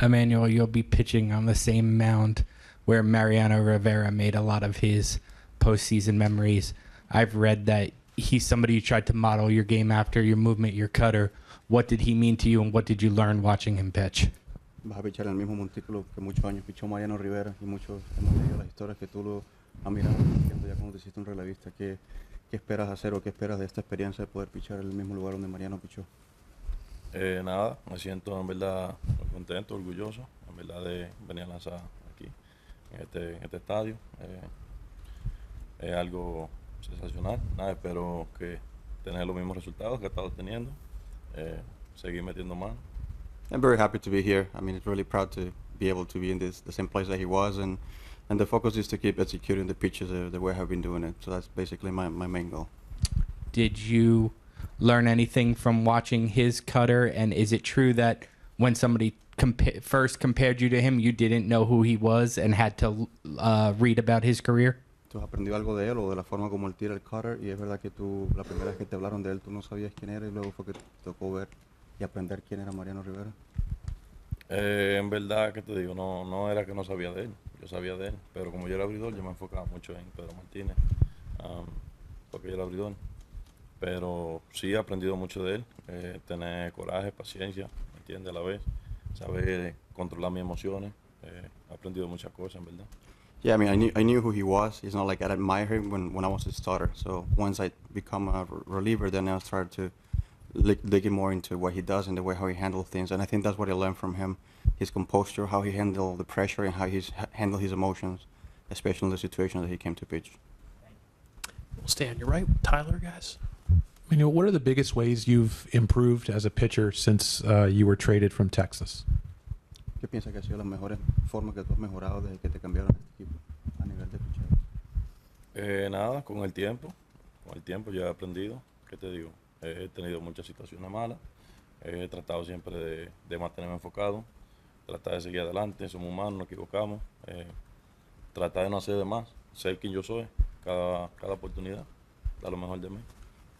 Emmanuel, you'll be pitching on the same mound where Mariano Rivera made a lot of his postseason memories. I've read that he's somebody you tried to model your game after, your movement, your cutter. What did he mean to you, and what did you learn watching him pitch? Vas a pichar en el mismo montículo que muchos años pichó Mariano Rivera y muchos hemos leído las historias que tú lo has mirado ya cuando te hiciste un relevista. ¿Qué esperas hacer o qué esperas de esta experiencia de poder pichar en el mismo lugar donde Mariano pichó? Nada, me siento en verdad muy contento, orgulloso, en verdad de venir a lanzar aquí, en este estadio. Es algo sensacional, nada, espero que tener los mismos resultados que he estado teniendo, seguir metiendo mano. I'm very happy to be here. I mean, it's really proud to be able to be in the same place that he was, and the focus is to keep executing the pitches the way I've been doing it. So that's basically my main goal. Did you learn anything from watching his cutter, and is it true that when somebody first compared you to him, you didn't know who he was and had to read about his career? ¿Tú has aprendido algo de él o de la forma como él tira el cutter? Y es verdad que tú, la primera vez que te hablaron de él, tú no sabías quién era y luego fue que te tocó ver y aprender quién era Mariano Rivera. En verdad, que te digo, no era que no sabía de él, yo sabía de él, pero como yo era abridor, yo me enfocaba mucho en Pedro Martínez, porque yo era abridor. Pero sí he aprendido mucho de él, tener coraje, paciencia, ¿me entiendes? A la vez, saber controlar mis emociones, he aprendido muchas cosas, en verdad. Yeah, I mean, I knew who he was. It's not like I admired him when I was a starter. So once I become a reliever, then I started to digging more into what he does and the way how he handles things. And I think that's what I learned from him, his composure, how he handled the pressure, and how he's handled his emotions, especially in the situation that he came to pitch. We'll stay on your right, Tyler, guys. I mean, what are the biggest ways you've improved as a pitcher since you were traded from Texas? ¿Qué piensas que han sido las mejores formas que tú has mejorado desde que te cambiaron a este equipo a nivel de picheo? Nada, con el tiempo yo he aprendido, ¿qué te digo? He tenido muchas situaciones malas, he tratado siempre de mantenerme enfocado, tratar de seguir adelante, somos humanos, nos equivocamos, tratar de no hacer de más, ser quien yo soy, cada oportunidad, dar lo mejor de mí.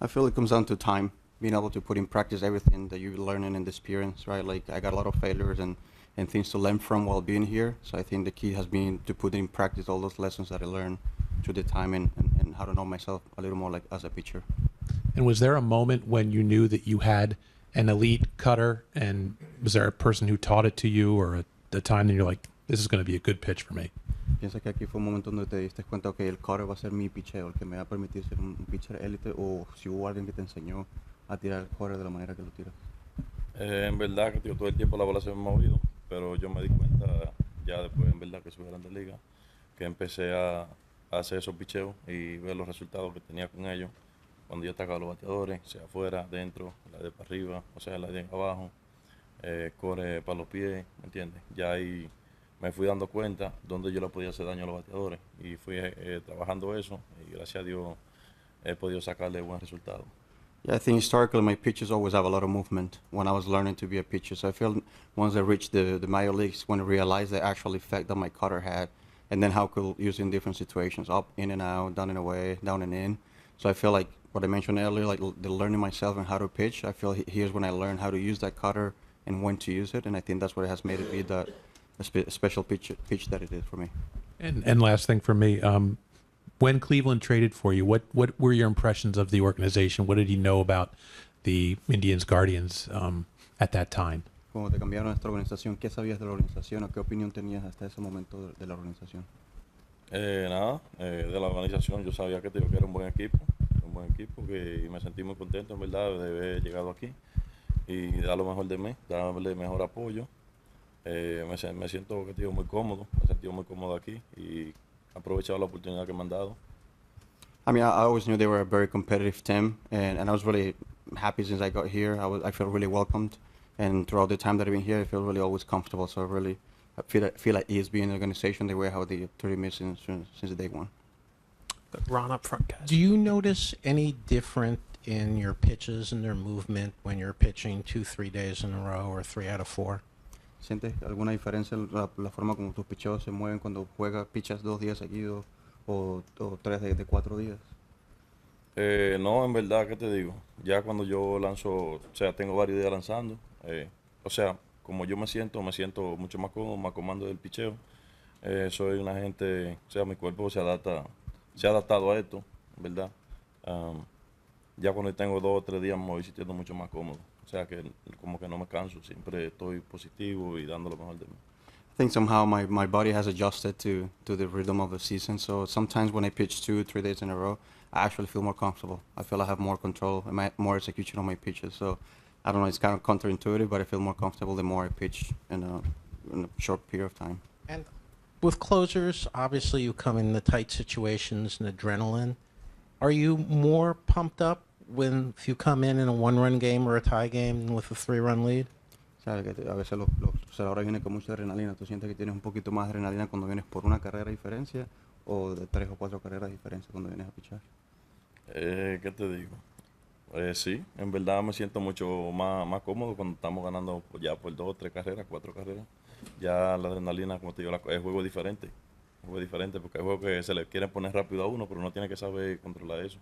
I feel it comes down to time, being able to put in practice everything that you're learning in the experience, right? Like I got a lot of failures and things to learn from while being here. So I think the key has been to put in practice all those lessons that I learned through the time and how to know myself a little more like as a pitcher. And was there a moment when you knew that you had an elite cutter, and was there a person who taught it to you, or a time that you're like, this is going to be a good pitch for me? ¿Piensas que aquí fue un momento donde te diste cuenta que el cutter va a ser mi picheo, el que me va a permitir ser un pitcher élite, o si hubo alguien que te enseñó a tirar el cutter de la manera que lo tiras? En verdad que tío, todo el tiempo la bola se me ha movido, pero yo me di cuenta ya después, en verdad, que soy grande liga, que empecé a hacer esos picheos y ver los resultados que tenía con ellos cuando yo atacaba a los bateadores, sea afuera, dentro, la de para arriba, o sea, la de abajo, corre para los pies, ¿me entiendes? Ya ahí me fui dando cuenta dónde yo le podía hacer daño a los bateadores y fui trabajando eso y gracias a Dios he podido sacarle buen resultado. Yeah, I think historically my pitches always have a lot of movement when I was learning to be a pitcher. So I feel once I reached the major leagues, when I realized the actual effect that my cutter had, and then how I could use it in different situations, up, in and out, down and away, down and in. So I feel like what I mentioned earlier, like the learning myself and how to pitch, I feel here's when I learned how to use that cutter and when to use it. And I think that's what has made it be the special pitch that it is for me. And last thing for me, when Cleveland traded for you, what were your impressions of the organization? What did you know about the Indians Guardians at that time? Cuando te cambiaron a esta organización, ¿qué sabías de la organización o qué opinión tenías hasta ese momento de la organización? Nada, de la organización yo sabía que era un buen equipo que me sentí muy contento en verdad de haber llegado aquí y dar lo mejor de mí, darle mejor apoyo. Me siento que muy cómodo, me he sentido muy cómodo aquí y aprovechado la oportunidad que me han dado. I mean, I always knew they were a very competitive team, and I was really happy since I got here. I felt really welcomed, and throughout the time that I've been here, I feel really always comfortable. So I feel at ease being in the organization the way how they treated me since day one. Ron up front, guys. Do you notice any different in your pitches and their movement when you're pitching 2-3 days in a row or 3 out of 4? ¿Sientes alguna diferencia en la forma como tus picheos se mueven cuando pichas 2 días seguidos o 3 de 4 días? No, en verdad, ¿qué te digo? Ya cuando yo lanzo, o sea, tengo varios días lanzando, o sea, como yo me siento mucho más cómodo, más comando del picheo. Soy una gente, o sea, mi cuerpo se ha adaptado a esto, ¿verdad? Ya cuando tengo 2 o 3 días me voy sintiendo mucho más cómodo. O sea que como que no me canso, siempre estoy positivo y dando lo mejor de mí. I think somehow my body has adjusted to the rhythm of the season. So sometimes when I pitch 2 or 3 days in a row, I actually feel more comfortable. I feel I have more control and more execution on my pitches. So I don't know, it's kind of counterintuitive, but I feel more comfortable the more I pitch in a short period of time. And with closers, obviously you come in the tight situations and adrenaline. Are you more pumped up if you come in a 1-run game or a tie game with a 3-run lead? Sabes que a veces los cerradores vienen con mucha adrenalina. ¿Tú sientes que tienes un poquito más de adrenalina cuando vienes por una carrera de diferencia o de 3 o 4 carreras de diferencia cuando vienes a pichar? ¿Qué te digo? Sí, en verdad me siento mucho más cómodo cuando estamos ganando ya por 2, 3 carreras, 4 carreras. Ya la adrenalina, como te digo, es juego diferente. Juego diferente porque hay juegos que se le quieren poner rápido a uno, pero uno tiene que saber controlar eso.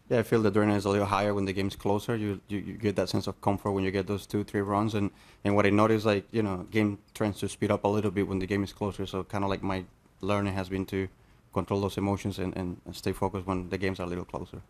Yeah, I feel the adrenaline is a little higher when the game's closer. You get that sense of comfort when you get those 2, 3 runs. And what I notice, like, you know, game tends to speed up a little bit when the game is closer. So kind of like my learning has been to control those emotions and stay focused when the games are a little closer.